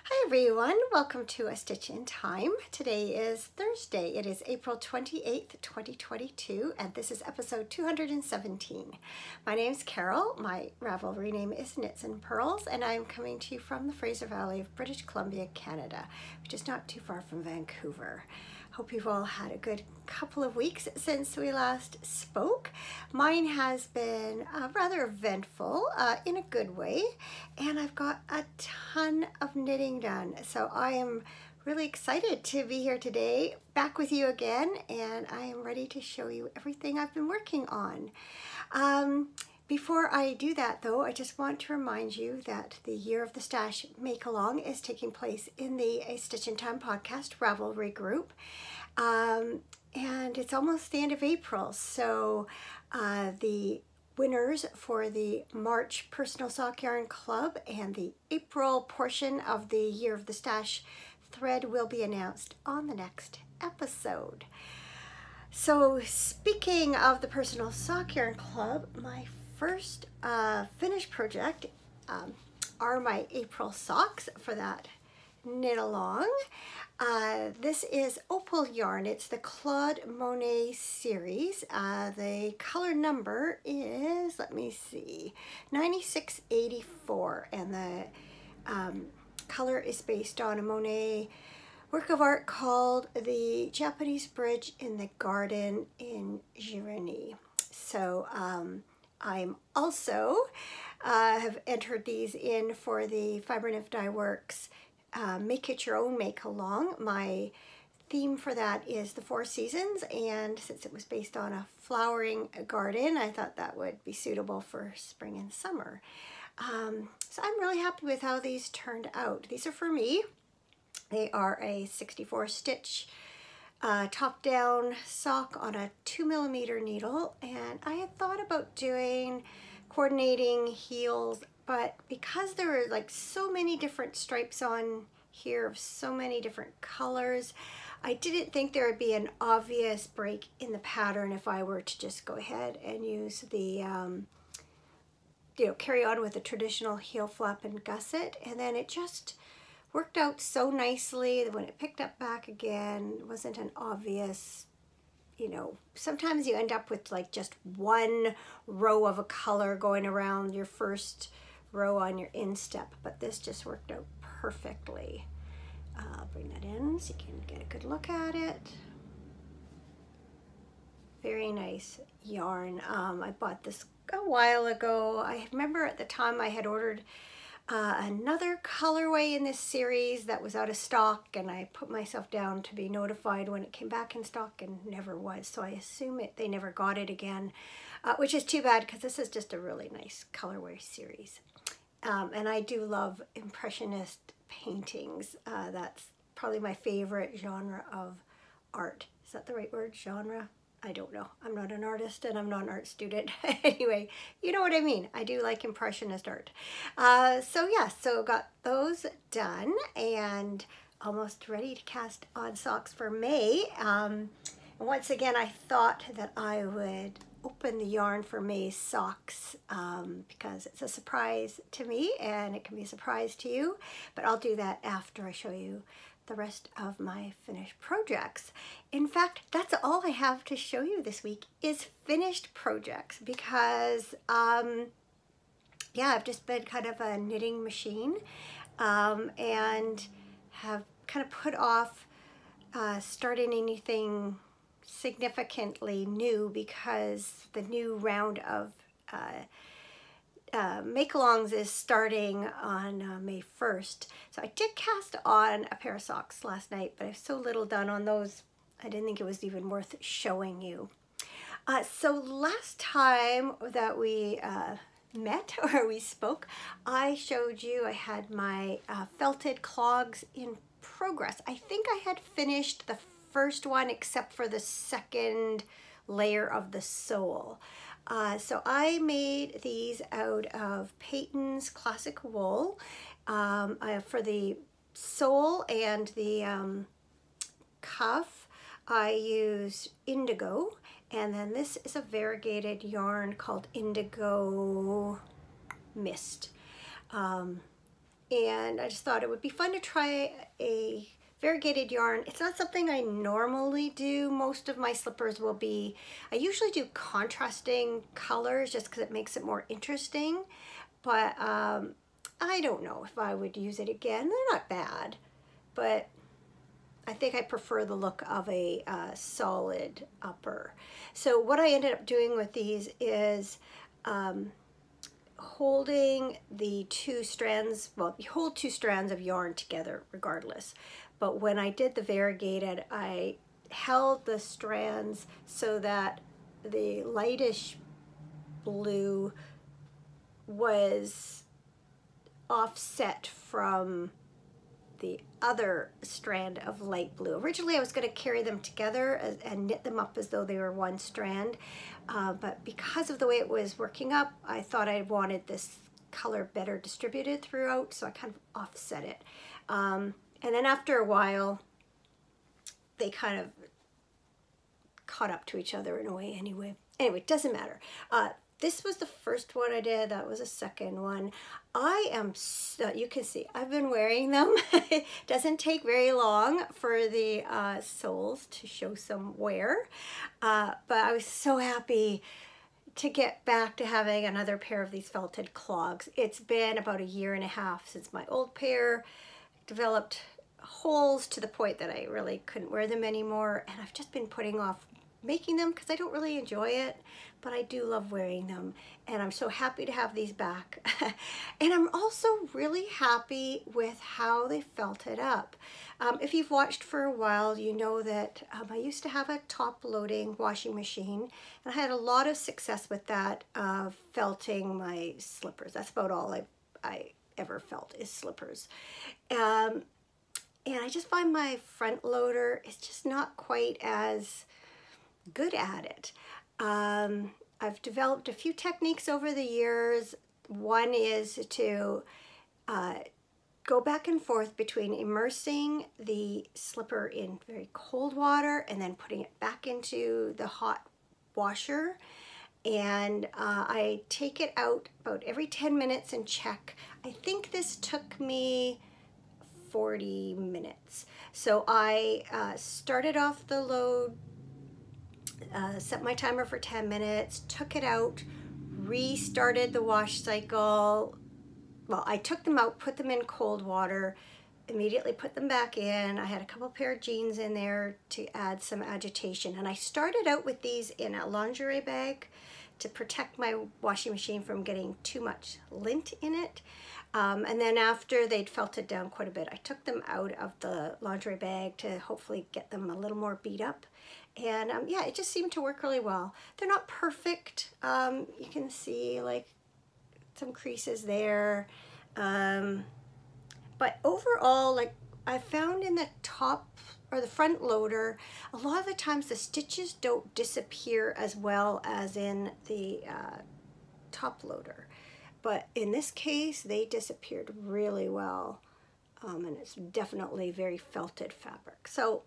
Hi everyone, welcome to A Stitch in Time. Today is Thursday. It is April 28th, 2022, and this is episode 217. My name is Carol. My Ravelry name is Knits and Pearls, and I'm coming to you from the Fraser Valley of British Columbia, Canada, which is not too far from Vancouver. Hope you've all had a good couple of weeks since we last spoke. Mine has been rather eventful in a good way, and I've got a ton of knitting done. So I am really excited to be here today, back with you again, and I am ready to show you everything I've been working on. Before I do that though, I just want to remind you that the Year of the Stash Make-Along is taking place in the A Stitch in Time podcast Ravelry group. And it's almost the end of April, so the winners for the March Personal Sock Yarn Club and the April portion of the Year of the Stash thread will be announced on the next episode. So speaking of the Personal Sock Yarn Club, my first finished project are my April socks for that knit along. This is Opal yarn. It's the Claude Monet series. The color number is, let me see, 9684, and the color is based on a Monet work of art called The Japanese Bridge in the Garden in Giverny. So I'm also have entered these in for the Fiber Nymph Dye Works Make It Your Own Make Along. My theme for that is the 4 seasons, and since it was based on a flowering garden, I thought that would be suitable for spring and summer. So I'm really happy with how these turned out. These are for me. They are a 64 stitch top-down sock on a 2mm needle, and I had thought about doing coordinating heels, but because there are like so many different stripes on here of so many different colors, I didn't think there would be an obvious break in the pattern if I were to just go ahead and use the carry on with the traditional heel flap and gusset, and then it just worked out so nicely that when it picked up back again, it wasn't an obvious, sometimes you end up with like just one row of a color going around your first row on your instep, but this just worked out perfectly. I'll bring that in so you can get a good look at it. Very nice yarn. I bought this a while ago. I remember at the time I had ordered another colorway in this series that was out of stock, and I put myself down to be notified when it came back in stock, and never was, so I assume they never got it again, which is too bad because this is just a really nice colorway series. And I do love impressionist paintings. That's probably my favorite genre of art. Is that the right word, genre? I don't know. I'm not an artist and I'm not an art student. Anyway, you know what I mean. I do like impressionist art. So yeah, so got those done and almost ready to cast on socks for May. And once again, I thought that I would open the yarn for May's socks because it's a surprise to me and it can be a surprise to you, but I'll do that after I show you the rest of my finished projects. In fact, that's all I have to show you this week is finished projects because yeah, I've just been kind of a knitting machine and have kind of put off starting anything significantly new because the new round of make-alongs is starting on May 1st. So I did cast on a pair of socks last night, but I have so little done on those, I didn't think it was even worth showing you. So last time that we met or we spoke, I showed you I had my felted clogs in progress. I think I had finished the first one except for the second layer of the sole. So I made these out of Peyton's Classic Wool. For the sole and the cuff, I used indigo, and then this is a variegated yarn called Indigo Mist. and I just thought it would be fun to try a variegated yarn. It's not something I normally do. Most of my slippers will be, I usually do contrasting colors just because it makes it more interesting, but I don't know if I would use it again. They're not bad, but I think I prefer the look of a solid upper. So what I ended up doing with these is holding the two strands, well, you hold two strands of yarn together regardless. But when I did the variegated, I held the strands so that the lightish blue was offset from the other strand of light blue. Originally I was going to carry them together and knit them up as though they were one strand, but because of the way it was working up, I thought I wanted this color better distributed throughout, so I kind of offset it. And then after a while, they kind of caught up to each other in a way anyway. Anyway, it doesn't matter. This was the first one I did. That was the second one. I am, you can see, I've been wearing them. It doesn't take very long for the soles to show some wear. But I was so happy to get back to having another pair of these felted clogs. It's been about 1.5 years since my old pair developed holes to the point that I really couldn't wear them anymore. And I've just been putting off making them because I don't really enjoy it, but I do love wearing them, and I'm so happy to have these back. And I'm also really happy with how they felted up. If you've watched for a while, you know that I used to have a top-loading washing machine, and I had a lot of success with that, felting my slippers. That's about all I ever felt is slippers. And I just find my front loader is just not quite as good at it. I've developed a few techniques over the years. One is to go back and forth between immersing the slipper in very cold water and then putting it back into the hot washer. And I take it out about every 10 minutes and check. I think this took me 40 minutes. So I started off the load, set my timer for 10 minutes, took it out, restarted the wash cycle. Well, I took them out, put them in cold water, immediately put them back in. I had a couple pair of jeans in there to add some agitation. And I started out with these in a lingerie bag to protect my washing machine from getting too much lint in it. And then after they'd felted down quite a bit, I took them out of the lingerie bag to hopefully get them a little more beat up. And yeah, it just seemed to work really well. They're not perfect. You can see like some creases there. But overall, like I found in the top or the front loader, a lot of the times the stitches don't disappear as well as in the top loader. But in this case, they disappeared really well. And it's definitely very felted fabric. So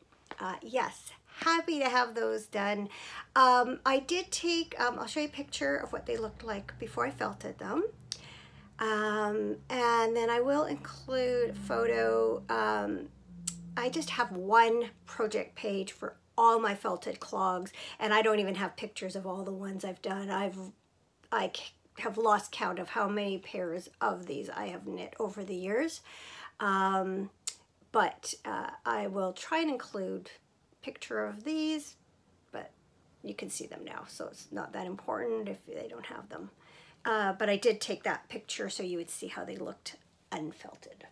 yes, happy to have those done. I did take, I'll show you a picture of what they looked like before I felted them. And then I will include a photo. I just have one project page for all my felted clogs, and I don't even have pictures of all the ones I've done. I have lost count of how many pairs of these I have knit over the years. But I will try and include a picture of these, but you can see them now, so it's not that important if they don't have them. But I did take that picture so you would see how they looked unfelted.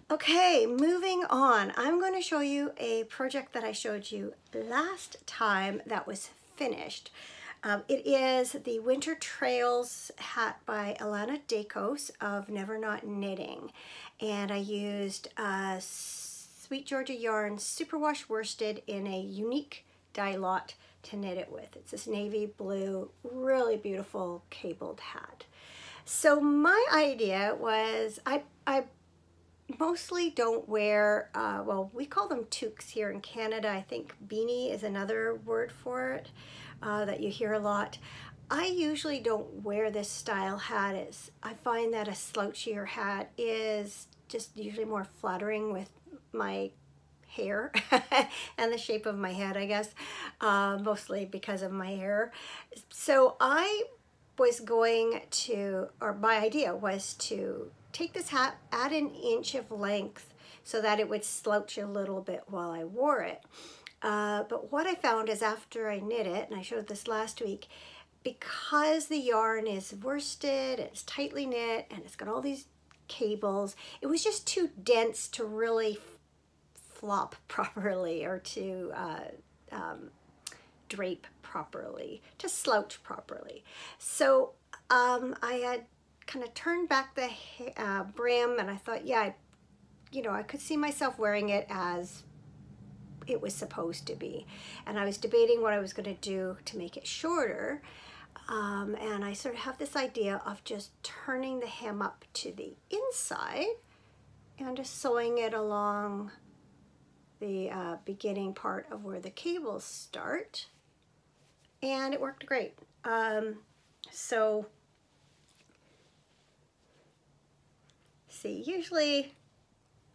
Okay, moving on. I'm going to show you a project that I showed you last time that was finished. It is the Winter Trails hat by Alana Dacos of Never Not Knitting. And I used Sweet Georgia yarn superwash worsted in a unique dye lot to knit it with. It's this navy blue, really beautiful cabled hat. So my idea was, I mostly don't wear, well, we call them toques here in Canada. I think beanie is another word for it that you hear a lot. I usually don't wear this style hat. I find that a slouchier hat is just usually more flattering with my hair and the shape of my head, I guess, mostly because of my hair. So I was going to, or my idea was to take this hat, add an inch of length so that it would slouch a little bit while I wore it. But what I found is after I knit it, and I showed this last week, because the yarn is worsted, it's tightly knit, and it's got all these cables, it was just too dense to really flop properly, or to drape properly, to slouch properly. So I had kind of turned back the brim, and I thought, yeah, I could see myself wearing it as it was supposed to be. And I was debating what I was going to do to make it shorter. And I sort of have this idea of just turning the hem up to the inside and just sewing it along the beginning part of where the cables start. And it worked great. So, see, usually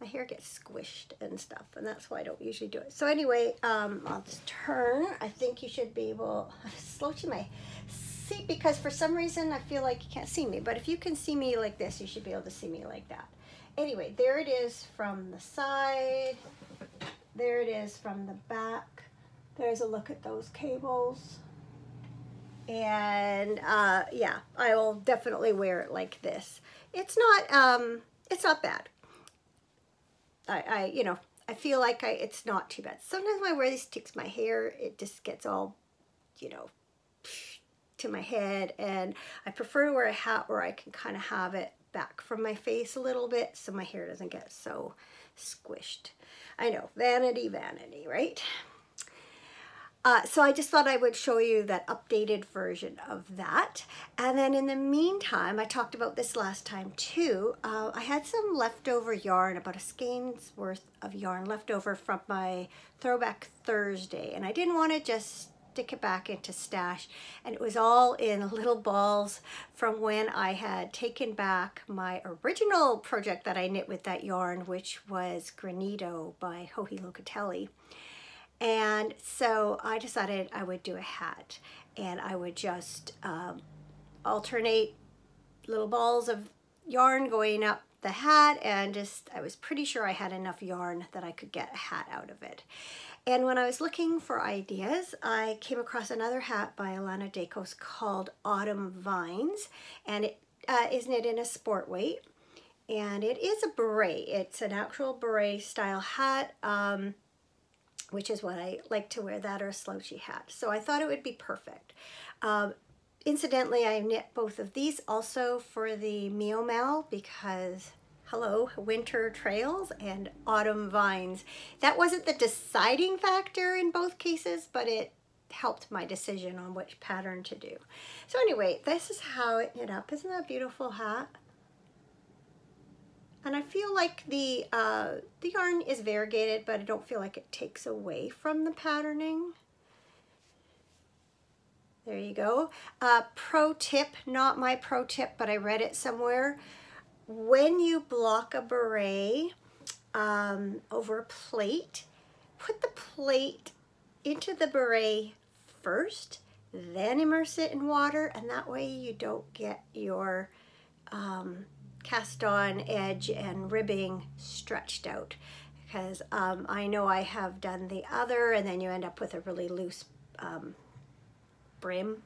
my hair gets squished and stuff, and that's why I don't usually do it. So anyway, I'll just turn. I think you should be able to slouch my see, because for some reason I feel like you can't see me, but if you can see me like this, you should be able to see me like that. Anyway, there it is from the side. There it is from the back. There's a look at those cables. And yeah, I will definitely wear it like this. It's not bad. I feel like it's not too bad. Sometimes when I wear these sticks, my hair, it just gets all, to my head, and I prefer to wear a hat where I can kind of have it back from my face a little bit so my hair doesn't get so squished. I know, vanity, vanity, right? So I just thought I would show you that updated version of that. And then in the meantime, I talked about this last time too, I had some leftover yarn, about a skein's worth of yarn left over from my Throwback Thursday. And I didn't want to just stick it back into stash. And it was all in little balls from when I had taken back my original project that I knit with that yarn, which was Granito by Joji Locatelli. And so I decided I would do a hat, and I would just alternate little balls of yarn going up the hat, and I was pretty sure I had enough yarn that I could get a hat out of it. And when I was looking for ideas, I came across another hat by Alana Dacos called Autumn Vines, and it is knit in a sport weight, and it is a beret. It's an actual beret style hat, which is what I like to wear, that or a slouchy hat. So I thought it would be perfect. Incidentally, I knit both of these also for the Meow because, hello, winter trails and autumn vines. That wasn't the deciding factor in both cases, but it helped my decision on which pattern to do. So anyway, this is how it knit up. Isn't that a beautiful hat? And I feel like the yarn is variegated, but I don't feel like it takes away from the patterning. There you go. Pro tip, not my pro tip, but I read it somewhere. When you block a beret over a plate, put the plate into the beret first, then immerse it in water, and that way you don't get your cast on edge and ribbing stretched out, because I know I have done the other, and then you end up with a really loose brim,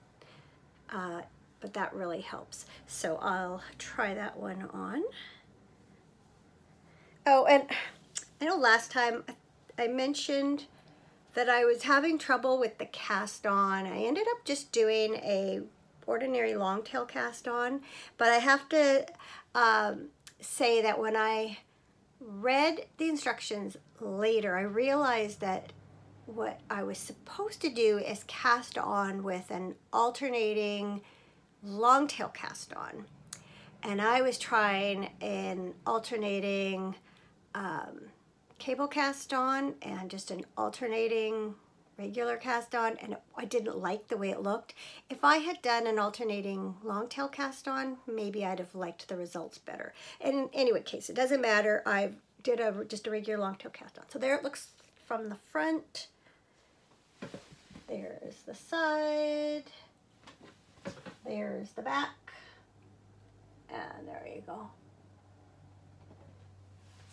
but that really helps. So I'll try that one on. Oh, and I know last time I mentioned that I was having trouble with the cast on. I ended up just doing a ordinary long tail cast on, but I have to say that when I read the instructions later, I realized that what I was supposed to do is cast on with an alternating long tail cast on, and I was trying an alternating cable cast on and just an alternating regular cast on, and I didn't like the way it looked. If I had done an alternating long tail cast on, maybe I'd have liked the results better. And in any case, it doesn't matter. I did just a regular long tail cast on. So there it looks from the front. There's the side. There's the back. And there you go.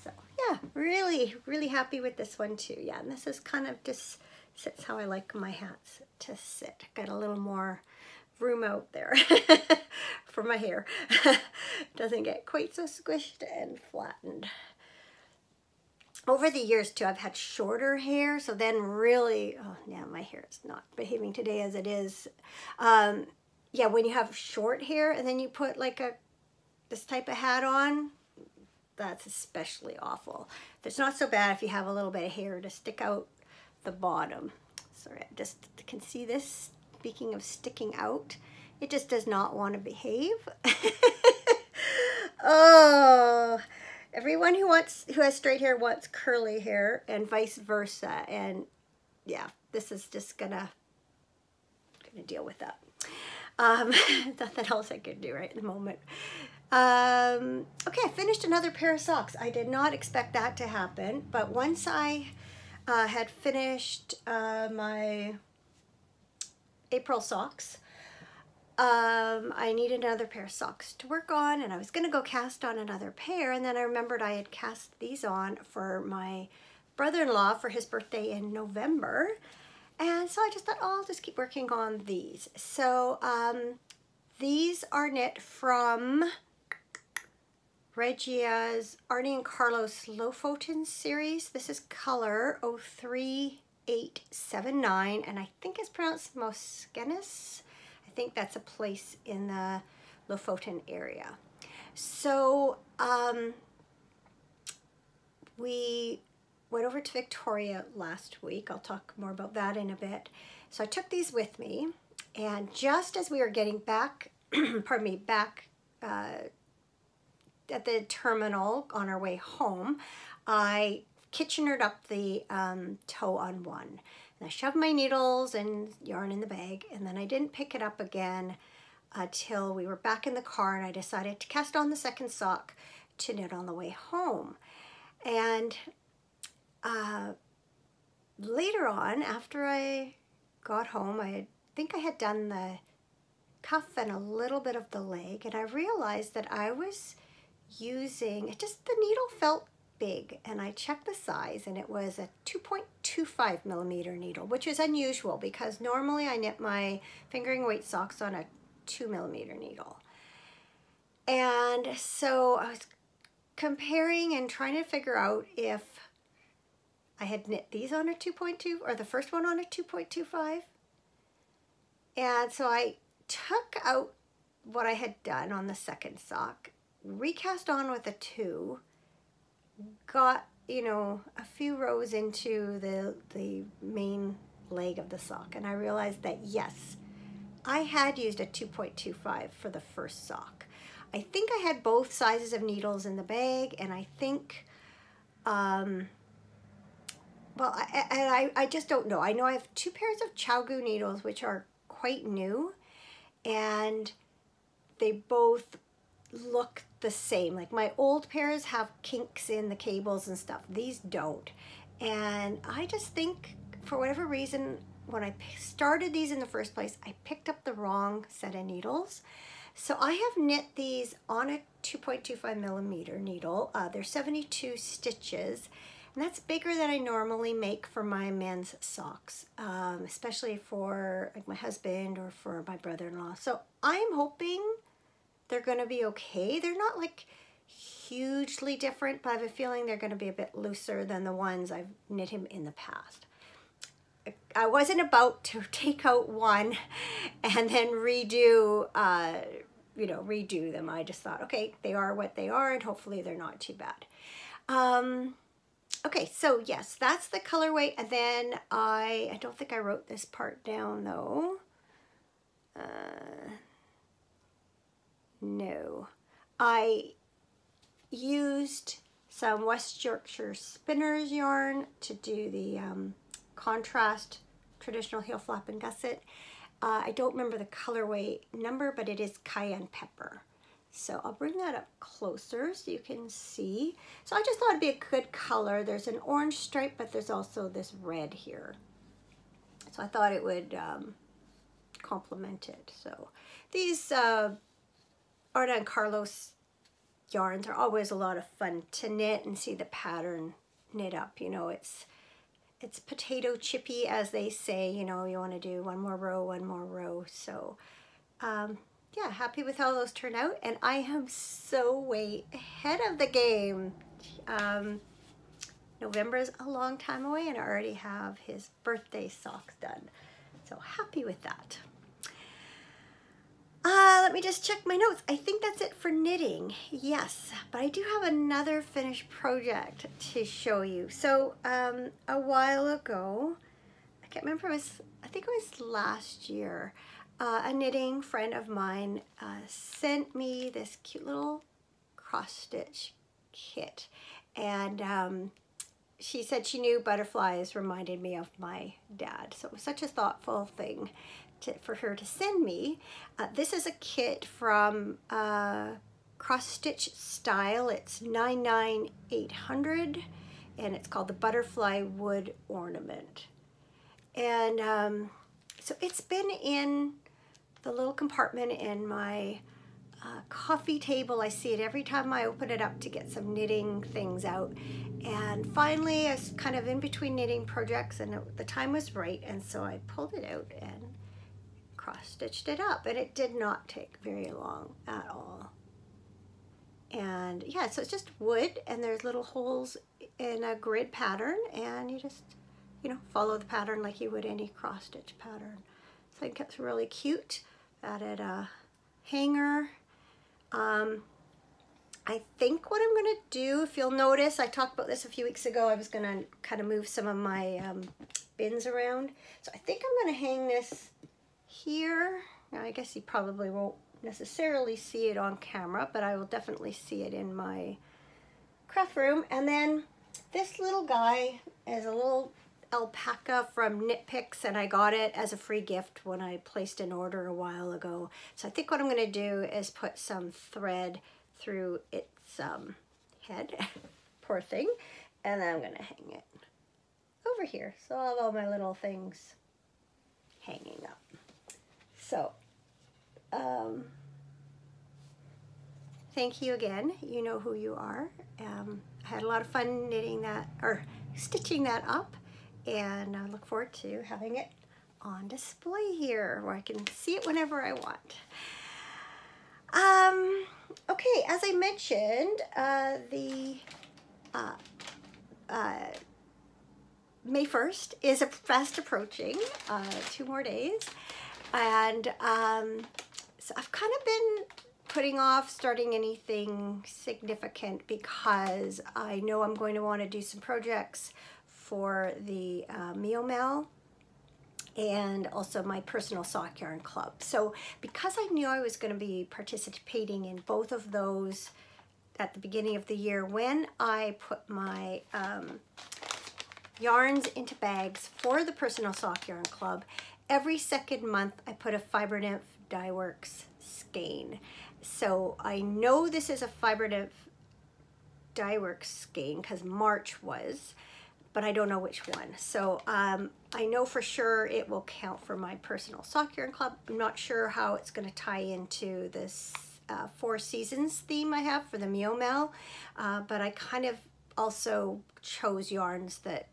So yeah, really, really happy with this one too. Yeah, and this is kind of just sits how I like my hats to sit. Got a little more room out there for my hair. Doesn't get quite so squished and flattened. Over the years too, I've had shorter hair, so then really, oh yeah, my hair is not behaving today as it is. Yeah, when you have short hair and then you put like this type of hat on, that's especially awful. It's not so bad if you have a little bit of hair to stick out the bottom. Sorry, I just can see this. Speaking of sticking out, it just does not want to behave. Oh, everyone who has straight hair wants curly hair, and vice versa. And yeah, this is just gonna deal with that. Nothing else I could do right at the moment. Okay, I finished another pair of socks. I did not expect that to happen, but once I had finished my April socks, I needed another pair of socks to work on, and I was going to go cast on another pair, and then I remembered I had cast these on for my brother-in-law for his birthday in November, and so I just thought, oh, I'll just keep working on these. So these are knit from Regia's Arnie and Carlos Lofoten series. This is color 03879, and I think it's pronounced Moskenes. I think that's a place in the Lofoten area. So we went over to Victoria last week. I'll talk more about that in a bit. So I took these with me, and just as we were getting back, pardon me, back at the terminal on our way home, I Kitchenered up the toe on one. And I shoved my needles and yarn in the bag, and then I didn't pick it up again till we were back in the car, and I decided to cast on the second sock to knit on the way home. And later on, after I got home, I think I had done the cuff and a little bit of the leg, and I realized that I was using, the needle felt big, and I checked the size, and it was a 2.25 millimeter needle, which is unusual because normally I knit my fingering weight socks on a 2 millimeter needle. And so I was comparing and trying to figure out if I had knit these on a 2.2 or the first one on a 2.25. And so I took out what I had done on the second sock, recast on with a 2, got, you know, a few rows into the main leg of the sock, and I realized that yes, I had used a 2.25 for the first sock. I think I had both sizes of needles in the bag, and I think, well, I just don't know. I know I have 2 pairs of Chaogu needles, which are quite new, and they both look the same. Like my old pairs have kinks in the cables and stuff. These don't. And I just think, for whatever reason, when I started these in the first place, I picked up the wrong set of needles. So I have knit these on a 2.25 millimeter needle. They're 72 stitches, and that's bigger than I normally make for my men's socks, especially for like my husband or for my brother-in-law. So I'm hoping they're going to be okay. They're not like hugely different, but I have a feeling they're going to be a bit looser than the ones I've knit him in the past. I wasn't about to take out one and then redo, you know, redo them. I just thought, okay, they are what they are, and hopefully they're not too bad. Okay, so yes, that's the colorway. And then I don't think I wrote this part down though. No, I used some West Yorkshire Spinners yarn to do the contrast traditional heel flap and gusset. I don't remember the colorway number, but it is cayenne pepper. So I'll bring that up closer so you can see. So I just thought it'd be a good color. There's an orange stripe, but there's also this red here. So I thought it would complement it. So these Arda and Carlos yarns are always a lot of fun to knit and see the pattern knit up. You know, it's potato chippy, as they say. You know, you want to do one more row. So yeah, happy with how those turn out, and I am so way ahead of the game. November is a long time away, and I already have his birthday socks done, so happy with that. Let me just check my notes. I think that's it for knitting. Yes, but I do have another finished project to show you. So a while ago, I can't remember, I think it was last year, a knitting friend of mine sent me this cute little cross-stitch kit, and she said she knew butterflies reminded me of my dad, so it was such a thoughtful thing for her to send me. This is a kit from Cross Stitch Style. It's 99800, and it's called the Butterfly Wood Ornament. And so it's been in the little compartment in my coffee table. I see it every time I open it up to get some knitting things out. And finally, I was kind of in between knitting projects, and the time was right, and so I pulled it out and cross-stitched it up, and it did not take very long at all. And yeah, so it's just wood, and there's little holes in a grid pattern, and you just, you know, follow the pattern like you would any cross-stitch pattern. So I think it's really cute. Added a hanger. I think what I'm gonna do, if you'll notice, I talked about this a few weeks ago, I was gonna kind of move some of my bins around. So I think I'm gonna hang this here. Now, I guess you probably won't necessarily see it on camera, but I will definitely see it in my craft room. And then this little guy is a little alpaca from Knit Picks, and I got it as a free gift when I placed an order a while ago. So I think what I'm going to do is put some thread through its head, poor thing, and then I'm going to hang it over here. So I'll have all my little things hanging up. So, thank you again. You know who you are. I had a lot of fun knitting that, or stitching that up, and I look forward to having it on display here where I can see it whenever I want. Okay, as I mentioned, May 1st is fast approaching, 2 more days. And so I've kind of been putting off starting anything significant because I know I'm going to want to do some projects for the Meomel and also my personal sock yarn club. So because I knew I was going to be participating in both of those at the beginning of the year, when I put my yarns into bags for the personal sock yarn club, every second month I put a Fiber Nymph Dye Works skein. So I know this is a Fiber Nymph Dye Works skein because March was, but I don't know which one. So I know for sure it will count for my personal sock yarn club. I'm not sure how it's going to tie into this 4 seasons theme I have for the Meomel, but I kind of also chose yarns that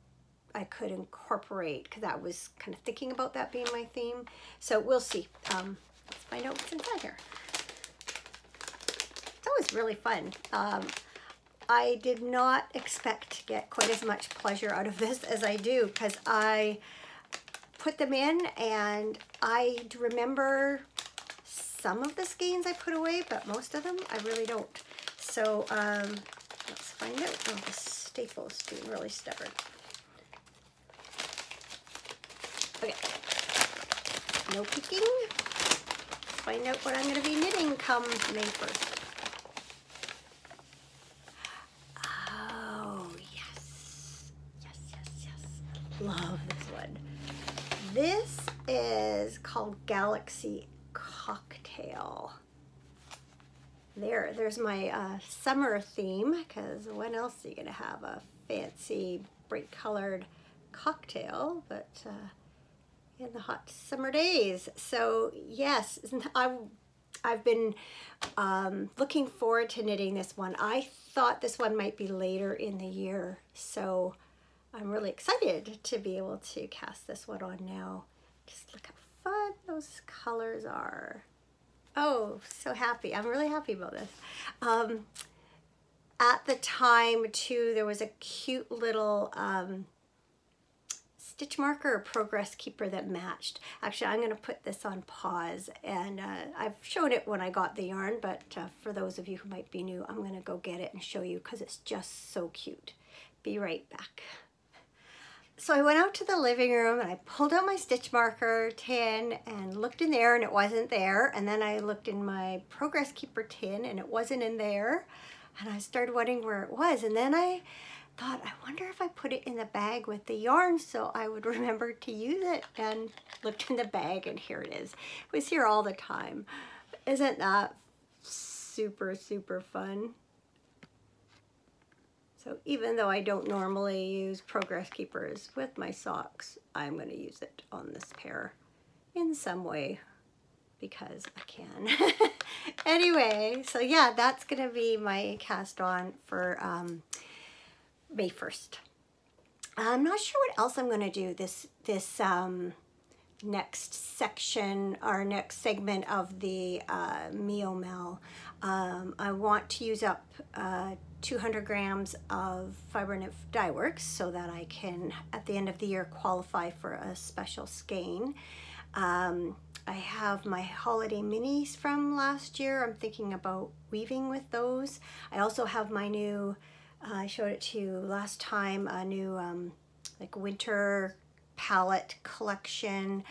I could incorporate because I was kind of thinking about that being my theme. So we'll see. Let's find out what's inside here. It's always really fun. I did not expect to get quite as much pleasure out of this as I do because I put them in and I remember some of the skeins I put away, but most of them I really don't. So let's find out. Oh, the staple's being really stubborn. Okay, no peeking. Let's find out what I'm going to be knitting come May 1st. Oh, yes. Yes, yes, yes. Love this one. this is called Galaxy Cocktail. There's my summer theme, because when else are you gonna have a fancy bright colored cocktail but in the hot summer days? So yes, I've been looking forward to knitting this one. I thought this one might be later in the year, so I'm really excited to be able to cast this one on now. Just look how fun those colors are. Oh, so happy. I'm really happy about this. At the time, too, there was a cute little stitch marker or progress keeper that matched. Actually, I'm going to put this on pause, and I've shown it when I got the yarn, but for those of you who might be new, I'm going to go get it and show you because it's just so cute. Be right back. So I went out to the living room and I pulled out my stitch marker tin and looked in there, and it wasn't there. And then I looked in my progress keeper tin and it wasn't in there. And I started wondering where it was. And then I thought, I wonder if I put it in the bag with the yarn so I would remember to use it, and looked in the bag and here it is. It was here all the time. Isn't that super, super fun? So even though I don't normally use progress keepers with my socks, I'm going to use it on this pair in some way because I can. Anyway, so yeah, that's going to be my cast on for May 1st. I'm not sure what else I'm going to do this next section, or next segment of the Mio Mel. I want to use up 200 grams of Fiber Nymph dye works so that I can, at the end of the year, qualify for a special skein. I have my holiday minis from last year. I'm thinking about weaving with those. I also have my new, I showed it to you last time, a new like winter palette collection.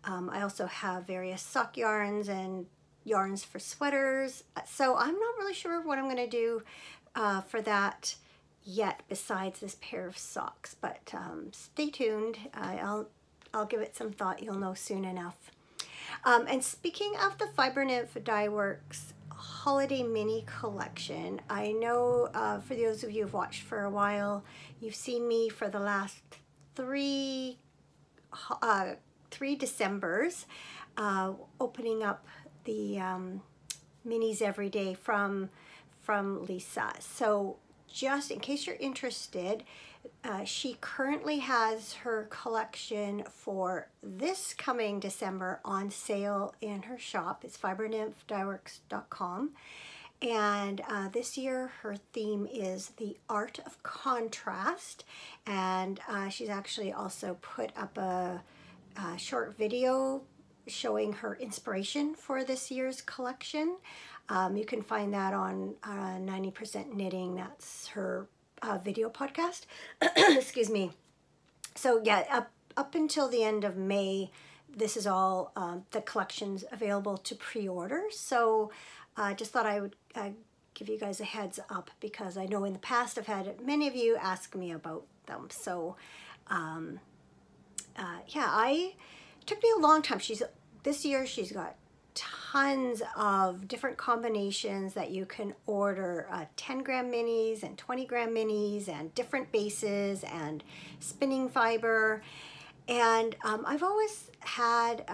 I also have various sock yarns and yarns for sweaters. So I'm not really sure what I'm going to do for that yet besides this pair of socks, but stay tuned. I'll give it some thought. You'll know soon enough. And speaking of the Fiber Nymph Dye Works Holiday Mini Collection, I know for those of you who've watched for a while, you've seen me for the last three Decembers opening up the minis every day from Lisa. So just in case you're interested, she currently has her collection for this coming December on sale in her shop. It's fibernymphdyeworks.com. And this year her theme is the art of contrast, and she's actually also put up a short video showing her inspiration for this year's collection. You can find that on 90% Knitting. That's her video podcast. Excuse me. So yeah, up until the end of May, this is all the collections available to pre-order. So just thought I would give you guys a heads up, because I know in the past I've had many of you ask me about them. So yeah, it took me a long time. This year she's got tons of different combinations that you can order, 10 gram minis and 20 gram minis and different bases and spinning fiber. And I've always had,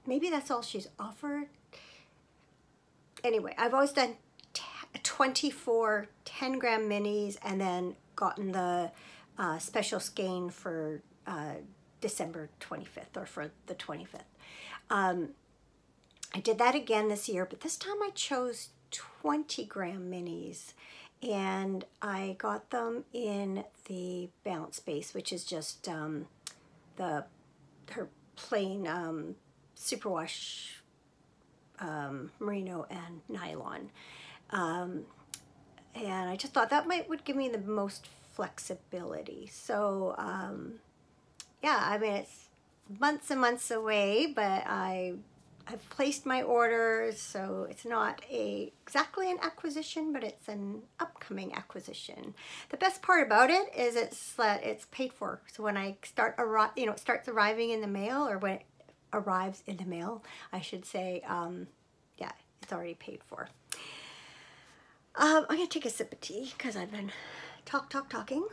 maybe that's all she's offered. Anyway, I've always done 24 10 gram minis and then gotten the special skein for December 25th, or for the 25th. I did that again this year, but this time I chose 20 gram minis, and I got them in the bounce base, which is just her plain superwash merino and nylon. And I just thought that would give me the most flexibility. So yeah, I mean, it's months and months away, but I I've placed my orders, so it's not exactly an acquisition, but it's an upcoming acquisition. The best part about it is it's paid for. So when I start, it starts arriving in the mail, or when it arrives in the mail, I should say, yeah, it's already paid for. I'm gonna take a sip of tea because I've been talking.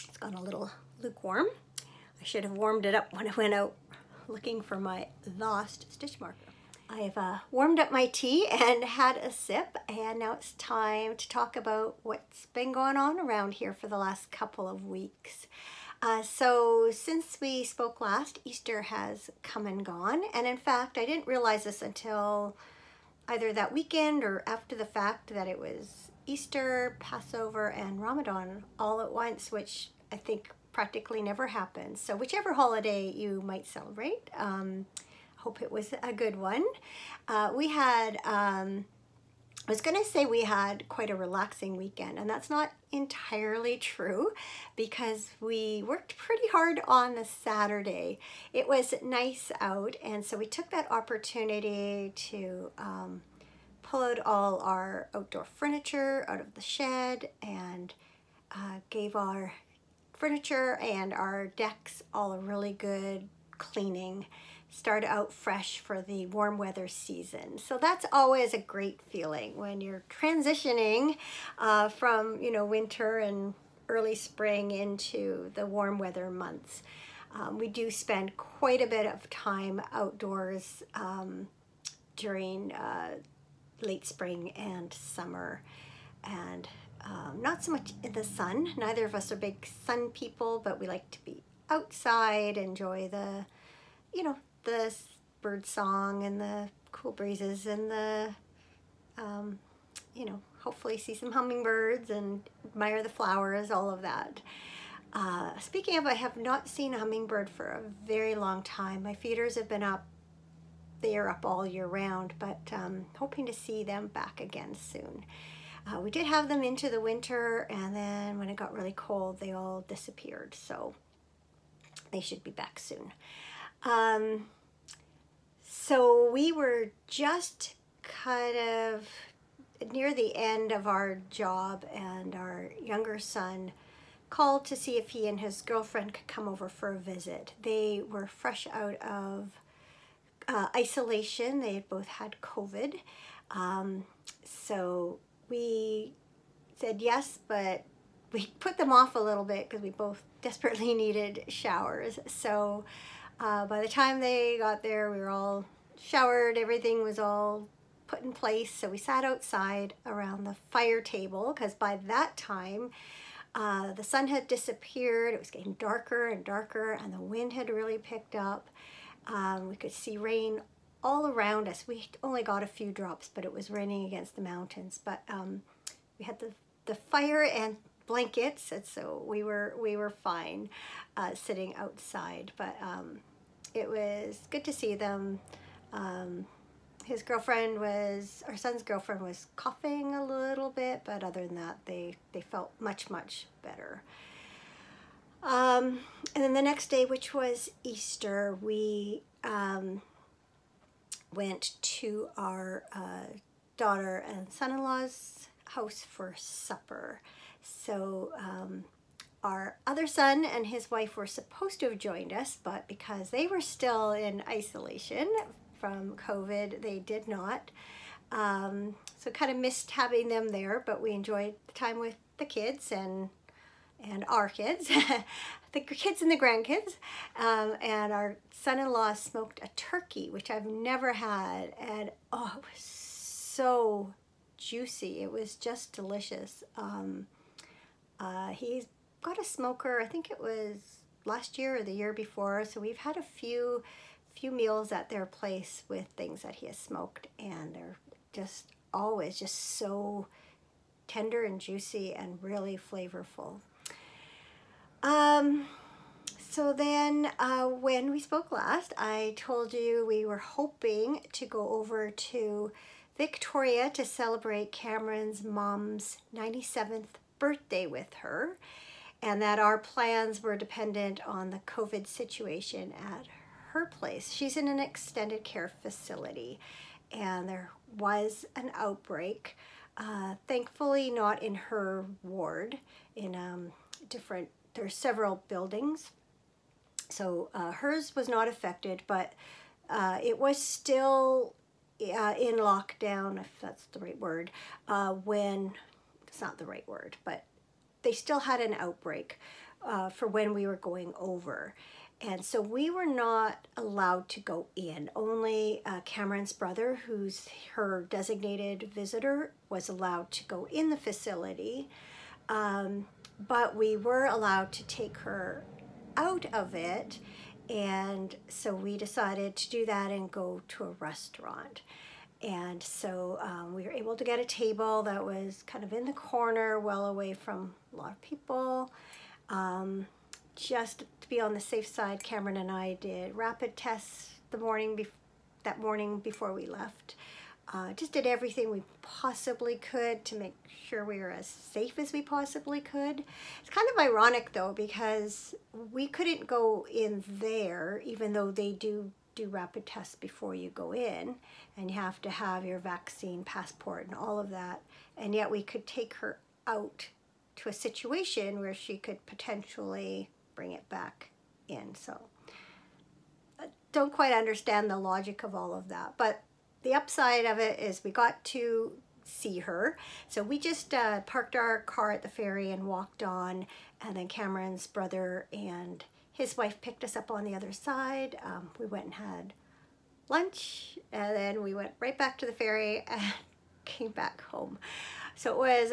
It's gone a little lukewarm. I should have warmed it up when I went out looking for my lost stitch marker. I've warmed up my tea and had a sip, and now it's time to talk about what's been going on around here for the last couple of weeks. So since we spoke last, Easter has come and gone, and in fact I didn't realize this until either that weekend or after the fact that it was Easter, Passover, and Ramadan all at once, which I think practically never happens. So whichever holiday you might celebrate, hope it was a good one. We had, I was gonna say we had quite a relaxing weekend, and that's not entirely true because we worked pretty hard on the Saturday. It was nice out, and so we took that opportunity to pull out all our outdoor furniture out of the shed and gave our furniture and our decks all a really good cleaning. Start out fresh for the warm weather season. So that's always a great feeling when you're transitioning from, winter and early spring into the warm weather months. We do spend quite a bit of time outdoors during late spring and summer, and not so much in the sun. Neither of us are big sun people, but we like to be outside, enjoy the, the bird song and the cool breezes and the, hopefully see some hummingbirds and admire the flowers, all of that. Speaking of, I have not seen a hummingbird for a very long time. My feeders have been up. They are up all year round, but hoping to see them back again soon. We did have them into the winter, and then when it got really cold, they all disappeared. So they should be back soon. So we were just kind of near the end of our job, and our younger son called to see if he and his girlfriend could come over for a visit. They were fresh out of isolation. They had both had COVID. So we said yes, but we put them off a little bit because we both desperately needed showers. So by the time they got there, we were all showered, everything was all put in place. So we sat outside around the fire table because by that time the sun had disappeared. It was getting darker and darker, and the wind had really picked up. We could see rain all around us. We only got a few drops, but it was raining against the mountains. But we had the fire and blankets, and so we were fine sitting outside. But it was good to see them. His girlfriend our son's girlfriend was coughing a little bit, but other than that, they felt much better. And then the next day, which was Easter, we went to our daughter and son-in-law's house for supper. So our other son and his wife were supposed to have joined us, but because they were still in isolation from COVID, they did not. So kind of missed having them there, but we enjoyed the time with the kids and our kids, the kids and the grandkids, and our son-in-law smoked a turkey, which I've never had, and oh, it was so juicy. It was just delicious. He's got a smoker, I think it was last year or the year before, so we've had a few meals at their place with things that he has smoked, and they're just always just so tender and juicy and really flavorful. So then when we spoke last, I told you we were hoping to go over to Victoria to celebrate Cameron's mom's 97th birthday with her, and that our plans were dependent on the COVID situation at her place. She's in an extended care facility, and there was an outbreak. Thankfully not in her ward, in there's several buildings. So hers was not affected, but it was still in lockdown, if that's the right word, when, it's not the right word, but they still had an outbreak for when we were going over. And so we were not allowed to go in. Only Cameron's brother, who's her designated visitor, was allowed to go in the facility. But we were allowed to take her out of it. And so we decided to do that and go to a restaurant. And so we were able to get a table that was kind of in the corner, well away from a lot of people. Just to be on the safe side, Cameron and I did rapid tests that morning before we left. Just did everything we possibly could to make sure we were as safe as we possibly could. It's kind of ironic though, because we couldn't go in there, even though they do rapid tests before you go in, and you have to have your vaccine passport and all of that, and yet we could take her out to a situation where she could potentially bring it back in. So I don't quite understand the logic of all of that, but the upside of it is we got to see her. So we just parked our car at the ferry and walked on, and then Cameron's brother and his wife picked us up on the other side. We went and had lunch, and then we went right back to the ferry and came back home. So it was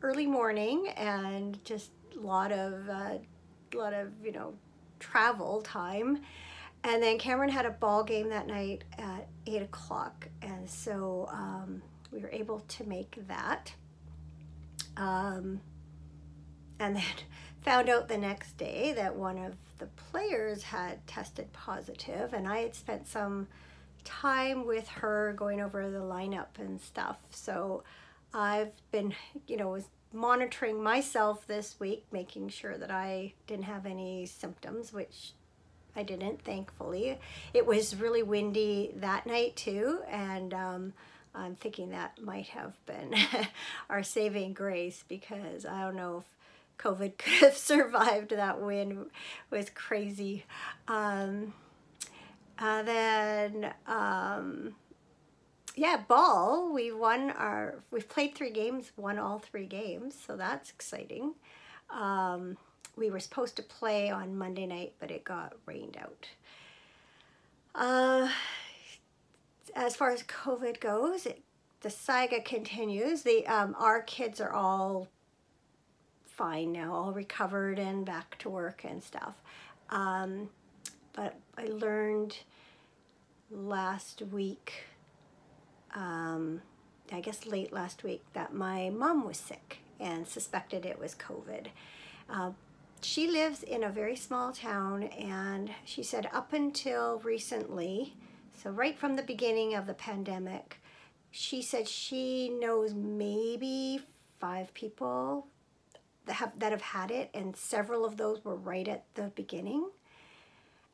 early morning and just a lot of travel time. And then Cameron had a ball game that night at 8 o'clock, and so we were able to make that. And then found out the next day that one of the players had tested positive, and I had spent some time with her going over the lineup and stuff. So I've been, was monitoring myself this week, making sure that I didn't have any symptoms, which I didn't, thankfully. It was really windy that night too, and I'm thinking that might have been our saving grace, because I don't know if COVID could have survived that wind. It was crazy. Yeah, ball, we've played 3 games, won all 3 games, so that's exciting. We were supposed to play on Monday night, but it got rained out. As far as COVID goes, the saga continues. Our kids are all fine now, all recovered and back to work and stuff. But I learned last week, I guess late last week, that my mom was sick and suspected it was COVID. She lives in a very small town, and she said up until recently, so right from the beginning of the pandemic, she said she knows maybe 5 people that have had it, and several of those were right at the beginning.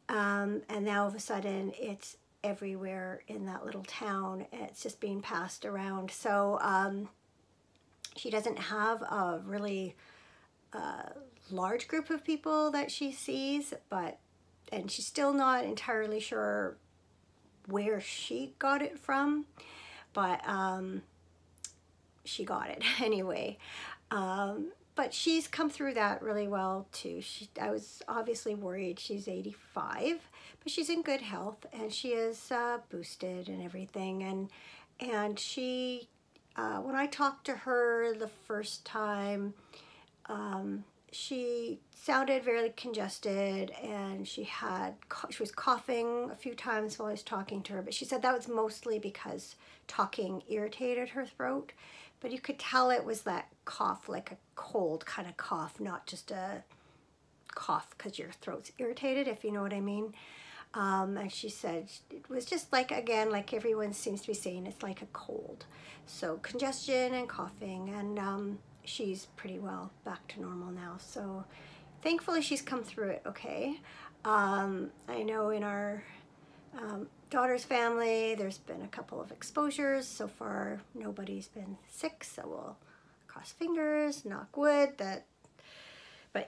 And now all of a sudden it's everywhere in that little town. It's just being passed around. So she doesn't have a really large group of people that she sees, and she's still not entirely sure where she got it from, but she got it anyway. But she's come through that really well too. I was obviously worried. She's 85, but she's in good health, and she is boosted and everything. And she, when I talked to her the first time, she sounded very congested, and she was coughing a few times while I was talking to her, but she said that was mostly because talking irritated her throat. But you could tell it was that cough, like a cold kind of cough, not just a cough because your throat's irritated, if you know what I mean. And she said it was just like, again, like everyone seems to be saying, it's like a cold. So congestion and coughing, and she's pretty well back to normal now. So thankfully she's come through it okay. I know in our daughter's family, there's been a couple of exposures. So far, nobody's been sick, so we'll cross fingers, knock wood. But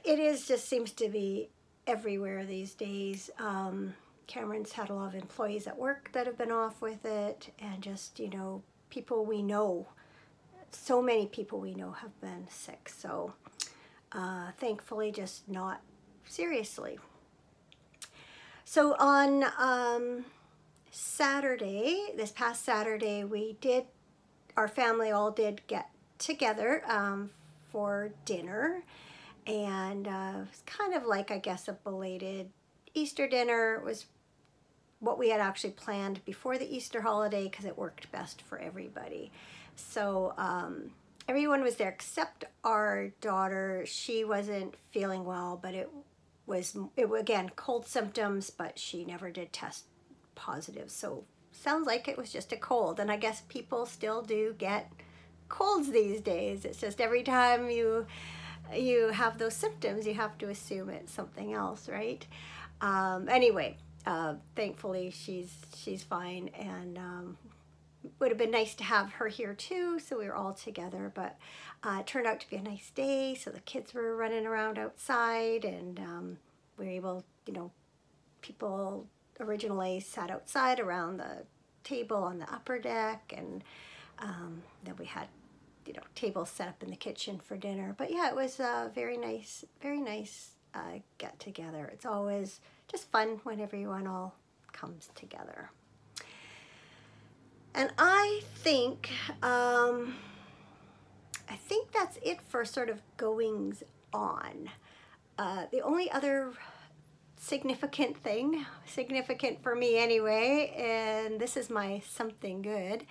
it just seems to be everywhere these days. Cameron's had a lot of employees at work that have been off with it, and just, you know, people we know, so many people we know have been sick. So thankfully, just not seriously. So on Saturday, this past Saturday, our family all did get together for dinner, and it was kind of like, I guess, a belated Easter dinner. It was what we had actually planned before the Easter holiday because it worked best for everybody. So everyone was there except our daughter. She wasn't feeling well, but it was again, cold symptoms, but she never did test positive. So sounds like it was just a cold. And I guess people still do get colds these days. It's just every time you have those symptoms, you have to assume it's something else, right? Anyway, thankfully she's fine, and would have been nice to have her here too, so we were all together, but it turned out to be a nice day, so the kids were running around outside, and we were able, you know, people originally sat outside around the table on the upper deck, and then we had, you know, tables set up in the kitchen for dinner. But yeah, it was a very nice get together. It's always just fun when everyone all comes together. And I think that's it for sort of goings on. The only other significant for me anyway, and this is my something good,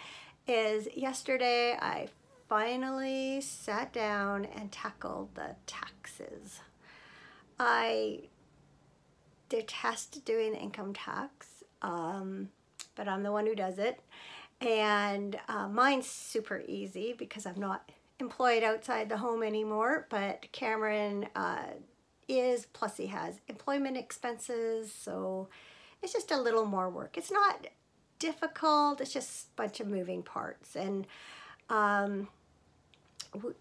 is yesterday I finally sat down and tackled the taxes. I detest doing the income tax, but I'm the one who does it. And mine's super easy because I'm not employed outside the home anymore, but Cameron is, plus he has employment expenses, so it's just a little more work. It's not difficult, it's just a bunch of moving parts. And I'm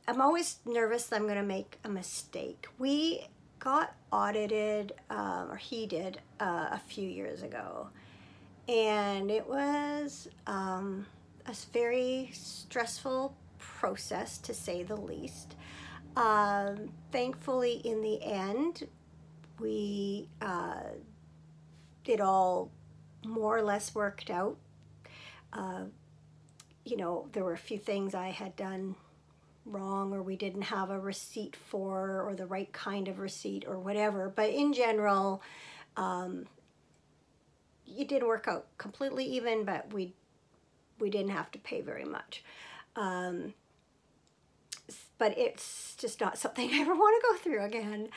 always nervous that I'm going to make a mistake. We got audited, or he did, a few years ago. And it was a very stressful process, to say the least. Thankfully, in the end, it all more or less worked out. You know, there were a few things I had done wrong, or we didn't have a receipt for, or the right kind of receipt, or whatever. But in general, it didn't work out completely even, but we didn't have to pay very much. But it's just not something I ever want to go through again.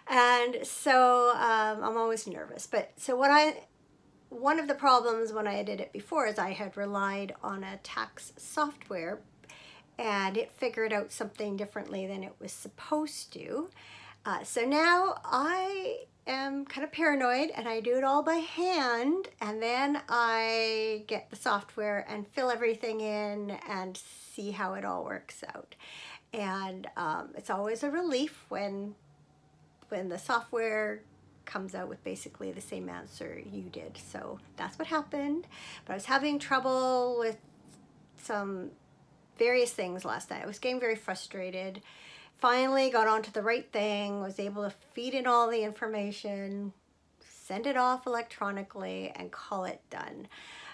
And so I'm always nervous. But so one of the problems when I did it before is I had relied on a tax software, and it figured out something differently than it was supposed to. So now I am kind of paranoid, and I do it all by hand, and then I get the software and fill everything in and see how it all works out. And it's always a relief when the software comes out with basically the same answer you did. So that's what happened. But I was having trouble with some various things last night. I was getting very frustrated. Finally got onto the right thing, was able to feed in all the information, send it off electronically, and call it done.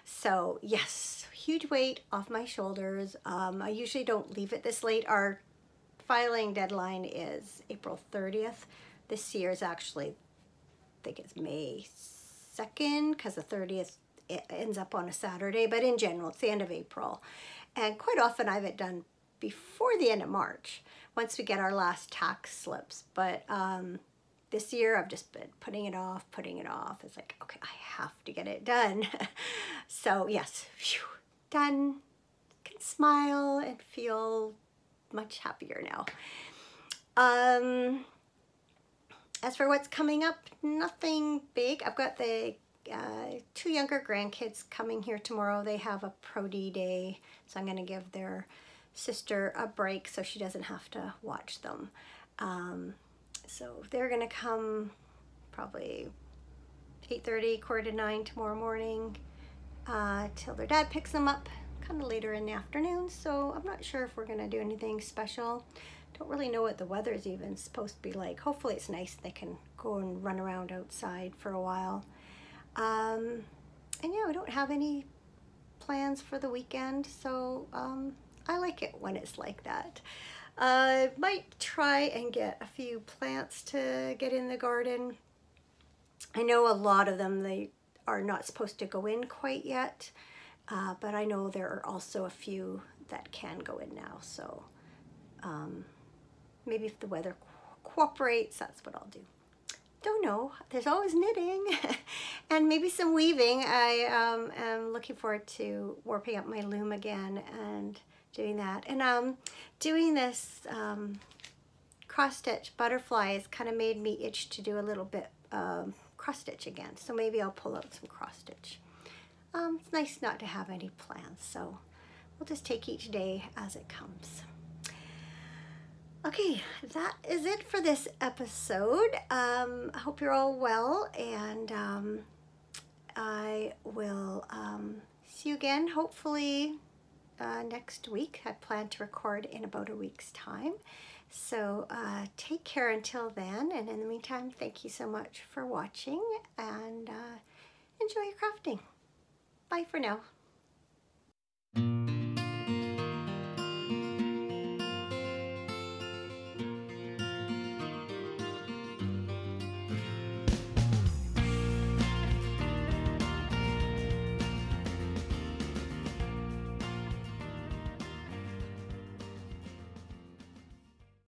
So yes, huge weight off my shoulders. I usually don't leave it this late. Our filing deadline is April 30th. This year is actually, I think it's May 2nd, because the 30th it ends up on a Saturday, but in general, it's the end of April. And quite often I have it done before the end of March, once we get our last tax slips. But this year I've just been putting it off. It's like, okay, I have to get it done. So yes, phew, done. Can smile and feel much happier now. As for what's coming up, nothing big. I've got the 2 younger grandkids coming here tomorrow. They have a Pro-D day, so I'm going to give their sister a break so she doesn't have to watch them. So they're going to come probably 8:30, 8:45 tomorrow morning till their dad picks them up kind of later in the afternoon. So I'm not sure if we're going to do anything special. Don't really know what the weather is even supposed to be like. Hopefully it's nice. They can go and run around outside for a while. And yeah, I don't have any plans for the weekend, so I like it when it's like that. Might try and get a few plants to get in the garden. I know a lot of them, they are not supposed to go in quite yet, but I know there are also a few that can go in now, so maybe if the weather cooperates, that's what I'll do. Don't know. There's always knitting and maybe some weaving. I am looking forward to warping up my loom again and doing that. And doing this cross stitch butterflies kind of made me itch to do a little bit cross stitch again. So maybe I'll pull out some cross stitch. It's nice not to have any plans, so we'll just take each day as it comes. Okay, that is it for this episode. I hope you're all well, and I will see you again hopefully next week. I plan to record in about a week's time. So take care until then, and in the meantime, thank you so much for watching, and enjoy your crafting. Bye for now.